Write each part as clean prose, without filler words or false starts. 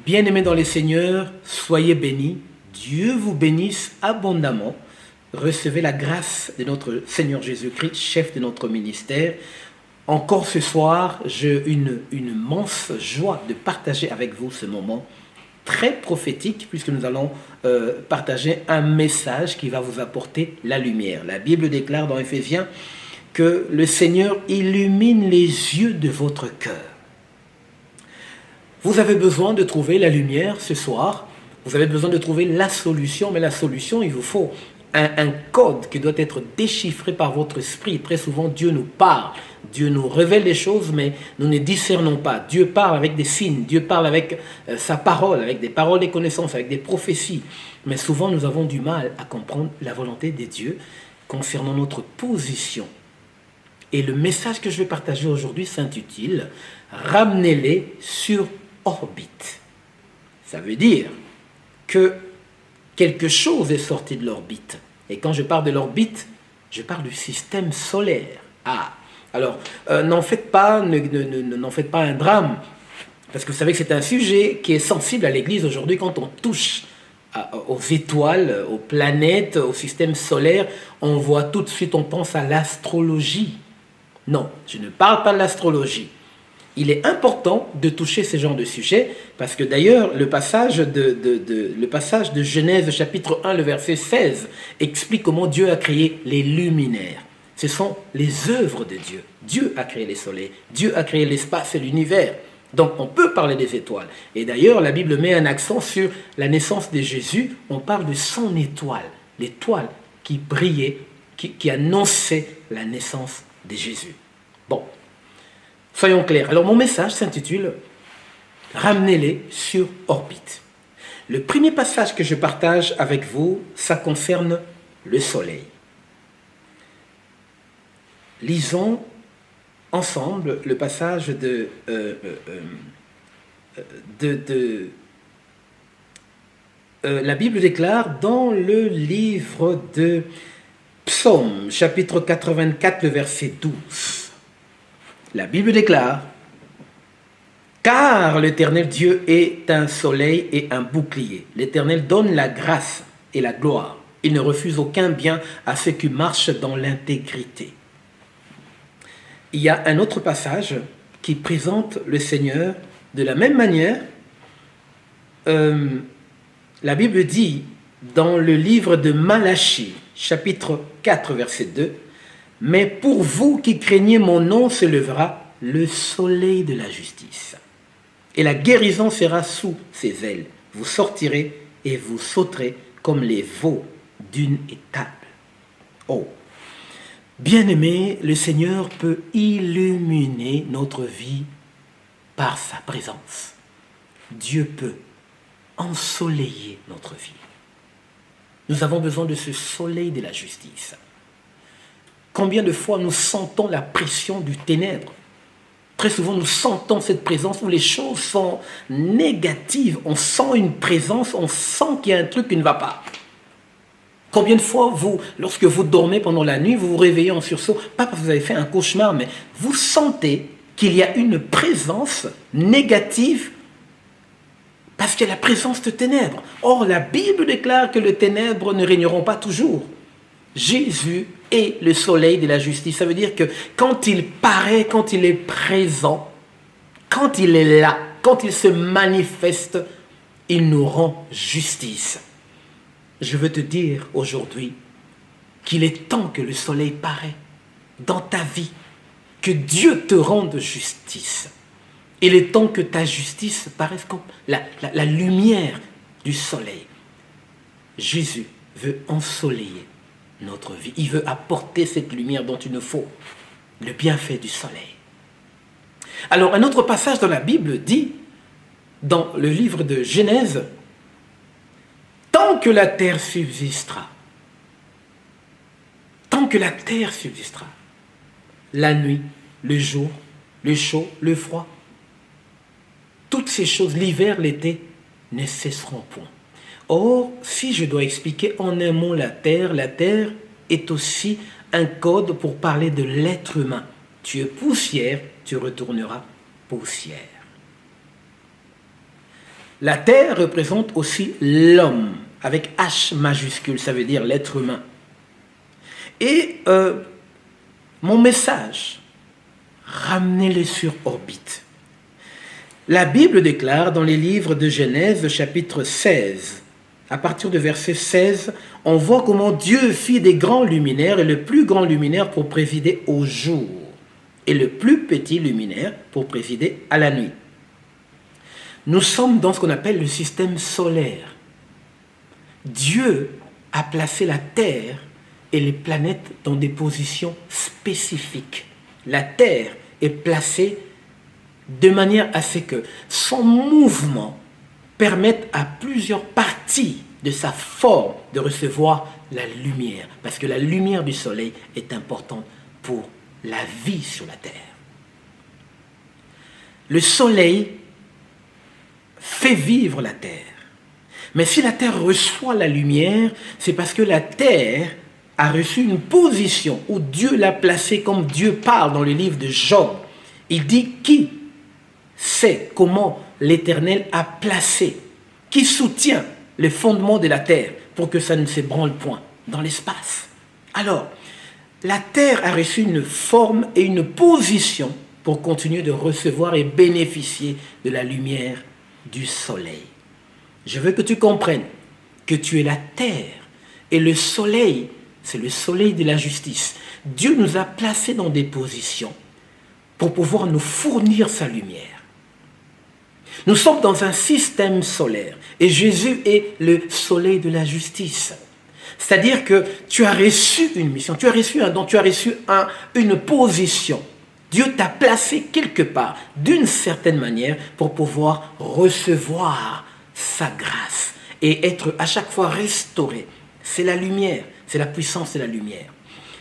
Bien-aimés dans les Seigneurs, soyez bénis. Dieu vous bénisse abondamment. Recevez la grâce de notre Seigneur Jésus-Christ, chef de notre ministère. Encore ce soir, j'ai une immense joie de partager avec vous ce moment très prophétique, puisque nous allons partager un message qui va vous apporter la lumière. La Bible déclare dans Éphésiens que le Seigneur illumine les yeux de votre cœur. Vous avez besoin de trouver la lumière ce soir. Vous avez besoin de trouver la solution. Mais la solution, il vous faut un code qui doit être déchiffré par votre esprit. Très souvent, Dieu nous parle. Dieu nous révèle les choses, mais nous ne discernons pas. Dieu parle avec des signes. Dieu parle avec sa parole, avec des paroles des connaissances, avec des prophéties. Mais souvent, nous avons du mal à comprendre la volonté de Dieu concernant notre position. Et le message que je vais partager aujourd'hui s'intitule « Ramenez-les sur orbite ». Ça veut dire que quelque chose est sorti de l'orbite. Et quand je parle de l'orbite, je parle du système solaire. Alors, n'en faites pas un drame, parce que vous savez que c'est un sujet qui est sensible à l'Église aujourd'hui. Quand on touche aux étoiles, aux planètes, au système solaire, on voit tout de suite, on pense à l'astrologie. Non, je ne parle pas de l'astrologie. Il est important de toucher ce genre de sujet, parce que d'ailleurs, le passage de Genèse chapitre 1, le verset 16, explique comment Dieu a créé les luminaires. Ce sont les œuvres de Dieu. Dieu a créé les soleils, Dieu a créé l'espace et l'univers. Donc on peut parler des étoiles. Et d'ailleurs, la Bible met un accent sur la naissance de Jésus. On parle de son étoile, l'étoile qui brillait, qui annonçait la naissance de Jésus. Bon, soyons clairs. Alors mon message s'intitule « Ramenez-les sur orbite ». Le premier passage que je partage avec vous, ça concerne le soleil. Lisons ensemble le passage la Bible déclare dans le livre de Psaume, chapitre 84, le verset 12. La Bible déclare « Car l'Éternel Dieu est un soleil et un bouclier. L'Éternel donne la grâce et la gloire. Il ne refuse aucun bien à ceux qui marchent dans l'intégrité. » Il y a un autre passage qui présente le Seigneur de la même manière. La Bible dit dans le livre de Malachie, chapitre 4, verset 2, « Mais pour vous qui craignez mon nom se lèvera le soleil de la justice, et la guérison sera sous ses ailes. Vous sortirez et vous sauterez comme les veaux d'une étable. » Oh! Bien-aimé, le Seigneur peut illuminer notre vie par sa présence. Dieu peut ensoleiller notre vie. Nous avons besoin de ce soleil de la justice. Combien de fois nous sentons la pression du ténèbre? Très souvent, nous sentons cette présence où les choses sont négatives. On sent une présence, on sent qu'il y a un truc qui ne va pas. Combien de fois, lorsque vous dormez pendant la nuit, vous vous réveillez en sursaut, pas parce que vous avez fait un cauchemar, mais vous sentez qu'il y a une présence négative parce qu'il y a la présence de ténèbres. Or, la Bible déclare que les ténèbres ne régneront pas toujours. Jésus est le soleil de la justice. Ça veut dire que quand il paraît, quand il est présent, quand il est là, quand il se manifeste, il nous rend justice. Je veux te dire aujourd'hui qu'il est temps que le soleil paraît dans ta vie, que Dieu te rende justice. Il est temps que ta justice paraisse comme la lumière du soleil. Jésus veut ensoleiller notre vie. Il veut apporter cette lumière dont il nous faut, le bienfait du soleil. Alors, un autre passage dans la Bible dit, dans le livre de Genèse, « Tant que la terre subsistera, la nuit, le jour, le chaud, le froid, toutes ces choses, l'hiver, l'été, ne cesseront point. » Or, si je dois expliquer en un mot la terre est aussi un code pour parler de l'être humain. Tu es poussière, tu retourneras poussière. La terre représente aussi l'homme, avec H majuscule, ça veut dire l'être humain. Et mon message, ramenez-le sur orbite. La Bible déclare dans les livres de Genèse, chapitre 16, à partir du verset 16, on voit comment Dieu fit des grands luminaires, et le plus grand luminaire pour présider au jour, et le plus petit luminaire pour présider à la nuit. Nous sommes dans ce qu'on appelle le système solaire. Dieu a placé la Terre et les planètes dans des positions spécifiques. La Terre est placée de manière à ce que son mouvement permette à plusieurs parties de sa forme de recevoir la lumière. Parce que la lumière du soleil est importante pour la vie sur la Terre. Le soleil fait vivre la Terre. Mais si la Terre reçoit la lumière, c'est parce que la Terre a reçu une position où Dieu l'a placée, comme Dieu parle dans le livre de Job. Il dit qui sait comment l'Éternel a placé, qui soutient les fondements de la terre pour que ça ne s'ébranle point dans l'espace. Alors, la terre a reçu une forme et une position pour continuer de recevoir et bénéficier de la lumière du soleil. Je veux que tu comprennes que tu es la terre et le soleil, c'est le soleil de la justice. Dieu nous a placés dans des positions pour pouvoir nous fournir sa lumière. Nous sommes dans un système solaire et Jésus est le soleil de la justice. C'est-à-dire que tu as reçu une mission, tu as reçu un don, tu as reçu une position. Dieu t'a placé quelque part, d'une certaine manière, pour pouvoir recevoir sa grâce et être à chaque fois restauré. C'est la lumière, c'est la puissance de la lumière.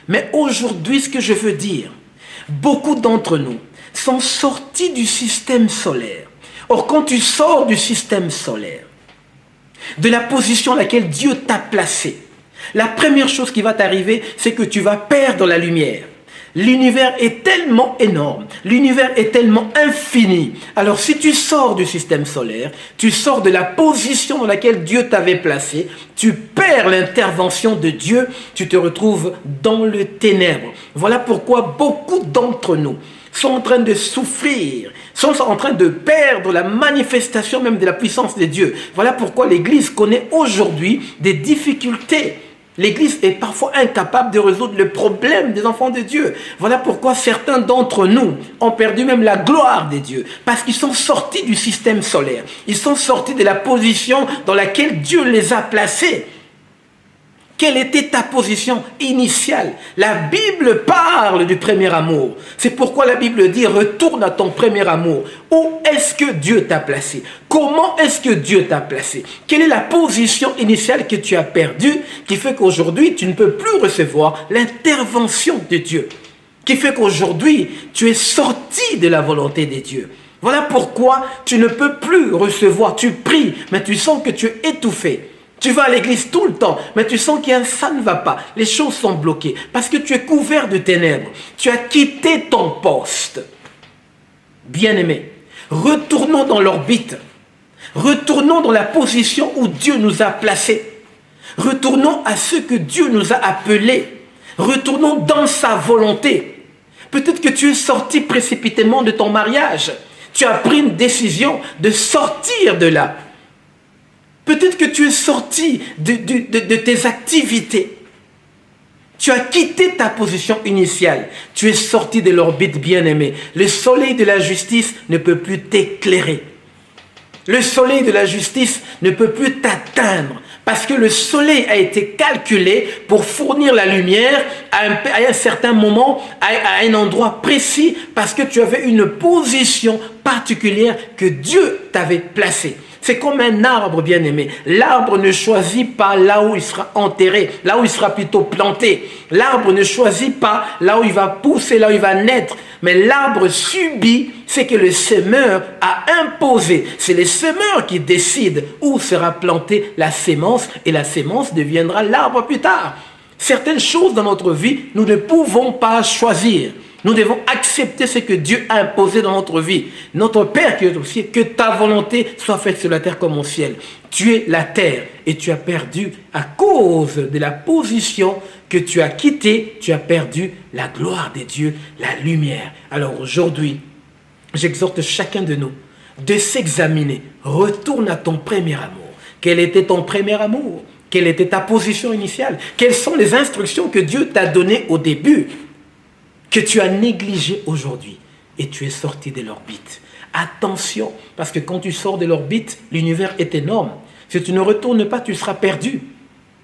Mais aujourd'hui, ce que je veux dire, beaucoup d'entre nous sont sortis du système solaire. Or, quand tu sors du système solaire, de la position à laquelle Dieu t'a placé, la première chose qui va t'arriver, c'est que tu vas perdre la lumière. L'univers est tellement énorme, l'univers est tellement infini. Alors si tu sors du système solaire, tu sors de la position dans laquelle Dieu t'avait placé, tu perds l'intervention de Dieu, tu te retrouves dans le ténèbre. Voilà pourquoi beaucoup d'entre nous sont en train de souffrir, sont en train de perdre la manifestation même de la puissance de Dieu. Voilà pourquoi l'Église connaît aujourd'hui des difficultés. L'Église est parfois incapable de résoudre le problème des enfants de Dieu. Voilà pourquoi certains d'entre nous ont perdu même la gloire de Dieu. Parce qu'ils sont sortis du système solaire. Ils sont sortis de la position dans laquelle Dieu les a placés. Quelle était ta position initiale? La Bible parle du premier amour. C'est pourquoi la Bible dit retourne à ton premier amour. Où est-ce que Dieu t'a placé? Comment est-ce que Dieu t'a placé? Quelle est la position initiale que tu as perdue qui fait qu'aujourd'hui tu ne peux plus recevoir l'intervention de Dieu? Qui fait qu'aujourd'hui tu es sorti de la volonté de Dieu. Voilà pourquoi tu ne peux plus recevoir. Tu pries, mais tu sens que tu es étouffé. Tu vas à l'église tout le temps, mais tu sens que ça ne va pas. Les choses sont bloquées parce que tu es couvert de ténèbres. Tu as quitté ton poste. Bien-aimés, retournons dans l'orbite. Retournons dans la position où Dieu nous a placés. Retournons à ce que Dieu nous a appelés. Retournons dans sa volonté. Peut-être que tu es sorti précipitamment de ton mariage. Tu as pris une décision de sortir de là. Peut-être que tu es sorti de tes activités. Tu as quitté ta position initiale. Tu es sorti de l'orbite bien-aimé. Le soleil de la justice ne peut plus t'éclairer. Le soleil de la justice ne peut plus t'atteindre. Parce que le soleil a été calculé pour fournir la lumière à un certain moment, à un endroit précis, parce que tu avais une position particulière que Dieu t'avait placée. C'est comme un arbre bien-aimé. L'arbre ne choisit pas là où il sera enterré, là où il sera plutôt planté. L'arbre ne choisit pas là où il va pousser, là où il va naître. Mais l'arbre subit ce que le semeur a imposé. C'est le semeur qui décide où sera plantée la sémence et la sémence deviendra l'arbre plus tard. Certaines choses dans notre vie, nous ne pouvons pas choisir. Nous devons accepter ce que Dieu a imposé dans notre vie. Notre Père qui est au ciel, que ta volonté soit faite sur la terre comme au ciel. Tu es la terre et tu as perdu à cause de la position que tu as quittée, tu as perdu la gloire de Dieu, la lumière. Alors aujourd'hui, j'exhorte chacun de nous de s'examiner. Retourne à ton premier amour. Quel était ton premier amour? Quelle était ta position initiale? Quelles sont les instructions que Dieu t'a données au début, que tu as négligées aujourd'hui et tu es sorti de l'orbite? Attention, parce que quand tu sors de l'orbite, l'univers est énorme. Si tu ne retournes pas, tu seras perdu.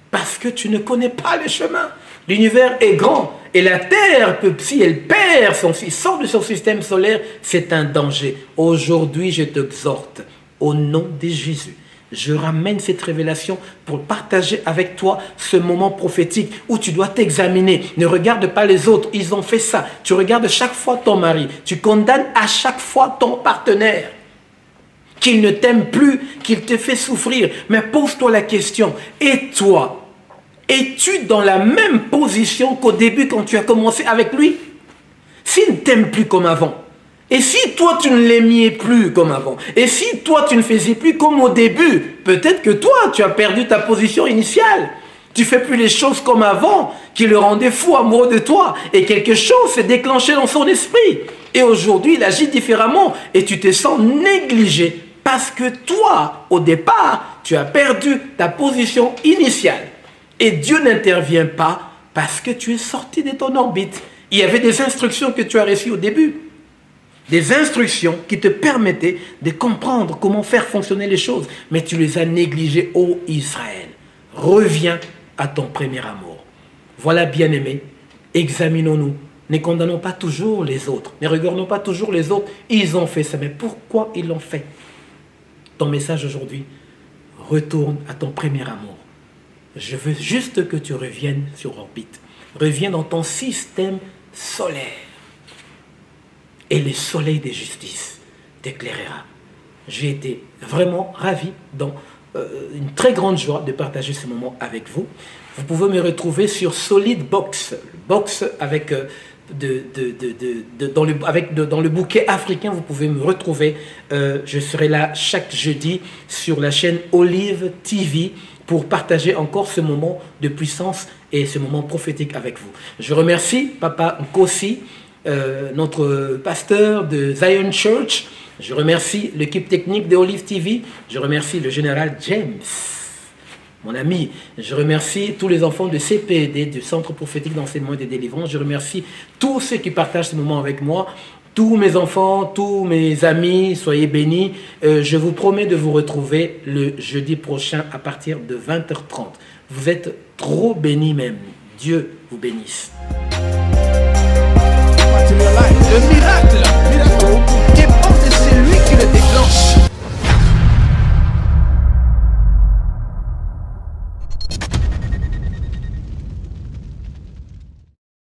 Parce que tu ne connais pas le chemin. L'univers est grand. Et la Terre, si elle perd sort de son système solaire, c'est un danger. Aujourd'hui, je t'exhorte, au nom de Jésus, je ramène cette révélation pour partager avec toi ce moment prophétique où tu dois t'examiner. Ne regarde pas les autres, ils ont fait ça. Tu regardes chaque fois ton mari. Tu condamnes à chaque fois ton partenaire. Qu'il ne t'aime plus, qu'il te fait souffrir. Mais pose-toi la question, et toi, es-tu dans la même position qu'au début quand tu as commencé avec lui? S'il ne t'aime plus comme avant, et si toi tu ne l'aimais plus comme avant, et si toi tu ne faisais plus comme au début, peut-être que toi tu as perdu ta position initiale. Tu fais plus les choses comme avant, qui le rendaient fou amoureux de toi, et quelque chose s'est déclenché dans son esprit. Et aujourd'hui il agit différemment, et tu te sens négligé, parce que toi, au départ, tu as perdu ta position initiale. Et Dieu n'intervient pas parce que tu es sorti de ton orbite. Il y avait des instructions que tu as reçues au début. Des instructions qui te permettaient de comprendre comment faire fonctionner les choses. Mais tu les as négligées, ô Israël. Reviens à ton premier amour. Voilà, bien-aimés, examinons-nous. Ne condamnons pas toujours les autres. Ne regardons pas toujours les autres. Ils ont fait ça. Mais pourquoi ils l'ont fait? Ton message aujourd'hui, retourne à ton premier amour. Je veux juste que tu reviennes sur orbite. Reviens dans ton système solaire. Et le soleil de justice t'éclairera. J'ai été vraiment ravi, dans une très grande joie de partager ce moment avec vous. Vous pouvez me retrouver sur Solid Box. Box avec... dans le bouquet africain, vous pouvez me retrouver. Je serai là chaque jeudi sur la chaîne Olive TV pour partager encore ce moment de puissance et ce moment prophétique avec vous. Je remercie Papa Nkosi, notre pasteur de Zion Church. Je remercie l'équipe technique de Olive TV. Je remercie le général James, mon ami. Je remercie tous les enfants de CPD, du Centre prophétique d'enseignement et de délivrance. Je remercie tous ceux qui partagent ce moment avec moi. Tous mes enfants, tous mes amis, soyez bénis. Je vous promets de vous retrouver le jeudi prochain à partir de 20h30. Vous êtes trop bénis même. Dieu vous bénisse. Le miracle